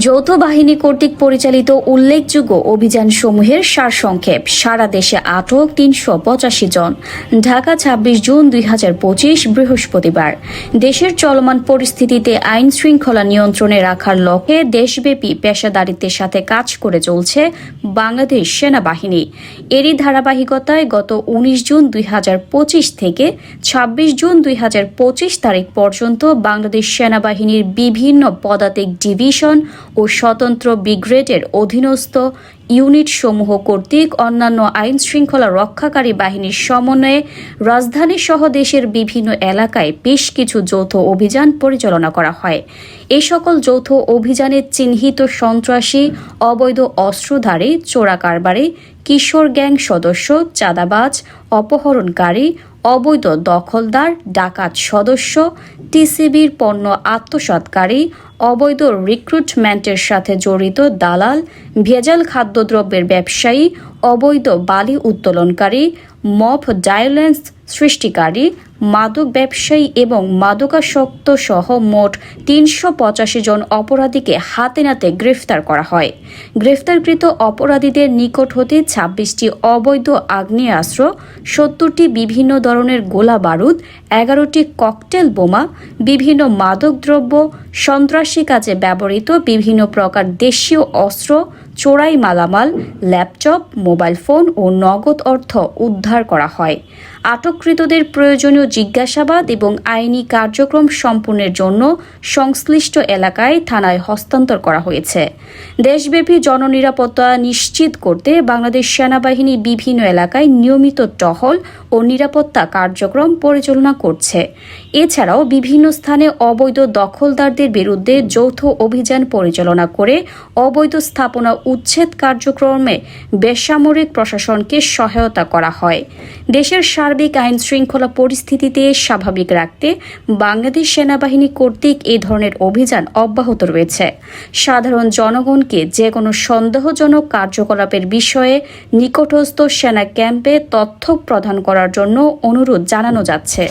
যৌথ বাহিনী কর্তৃক পরিচালিত উল্লেখযোগ্য অভিযানসমূহের সারসংক্ষেপ। সারা দেশে আটক ৩৮৫ জন। ঢাকা ২৬ জুন ২০২৫ বৃহস্পতিবার। দেশের চলমান পরিস্থিতিতে আইন শৃঙ্খলা নিয়ন্ত্রণে রাখার লক্ষ্যে দেশব্যাপী পেশাদারিত্বের সাথে কাজ করে চলছে বাংলাদেশ সেনাবাহিনী। এরই ধারাবাহিকতায় গত ১৯ জুন ২০২৫ থেকে ২৬ জুন ২০২৫ তারিখ পর্যন্ত বাংলাদেশ সেনাবাহিনীর বিভিন্ন পদাতিক ডিভিশন ও স্বতন্ত্র ব্রিগেডের অধীনস্থ ইউনিটসমূহ কর্তৃক অন্যান্য আইন শৃঙ্খলা রক্ষাকারী বাহিনীর সমন্বয়ে রাজধানী সহ দেশের বিভিন্ন এলাকায় বেশ কিছু যৌথ অভিযান পরিচালনা করা হয়। এই সকল যৌথ অভিযানে চিহ্নিত সন্ত্রাসী, অবৈধ অস্ত্রধারী, চোরা কারবারি, কিশোর গ্যাং সদস্য, চাঁদাবাজ, অপহরণকারী, অবৈধ দখলদার, ডাকাত সদস্য, টিসিবির পণ্য আত্মসাৎকারী, অবৈধ রিক্রুটমেন্টের সাথে জড়িত দালাল, ভেজাল খাদ্যদ্রব্যের ব্যবসায়ী, অবৈধ বালি উত্তোলনকারী, মব ভায়োলেন্স সৃষ্টিকারী, মাদক ব্যবসায়ী এবং মাদকাসক্ত সহ মোট ৩৮৫ জন অপরাধীকে হাতে নাতে গ্রেফতার করা হয়। গ্রেফতারকৃত অপরাধীদের নিকট হতে ২৬টি অবৈধ আগ্নেয়াস্ত্র, ৭০টি বিভিন্ন ধরনের গোলা বারুদ, ১১টি ককটেল বোমা, বিভিন্ন মাদকদ্রব্য, সন্ত্রাসী কাজে ব্যবহৃত বিভিন্ন প্রকার দেশীয় অস্ত্র, চোরাই মালামাল, ল্যাপটপ, মোবাইল ফোন ও নগদ অর্থ উদ্ধার করা হয়। আটককৃতদের প্রয়োজনীয় জিজ্ঞাসাবাদ এবং আইনি কার্যক্রম সম্পূর্ণের জন্য সংশ্লিষ্ট এলাকায় থানায় হস্তান্তর করা হয়েছে। দেশব্যাপী জননিরাপত্তা নিশ্চিত করতে বাংলাদেশ সেনাবাহিনী বিভিন্ন এলাকায় নিয়মিত টহল ও নিরাপত্তা কার্যক্রম পরিচালনা করছে। এছাড়াও বিভিন্ন স্থানে অবৈধ দখলদারদের বিরুদ্ধে যৌথ অভিযান পরিচালনা করে অবৈধ স্থাপনা উচ্ছেদ কার্যক্রমে বেসামরিক প্রশাসনকে সহায়তা করা হয়। দেশের সার্বিক আইন শৃঙ্খলা পরিস্থিতিতে স্বাভাবিক রাখতে বাংলাদেশ সেনাবাহিনী কর্তৃক এই ধরনের অভিযান অব্যাহত রয়েছে। সাধারণ জনগণকে যে কোনো সন্দেহজনক কার্যকলাপের বিষয়ে নিকটস্থ সেনা ক্যাম্পে তথ্য প্রদান করার জন্য অনুরোধ জানানো যাচ্ছে।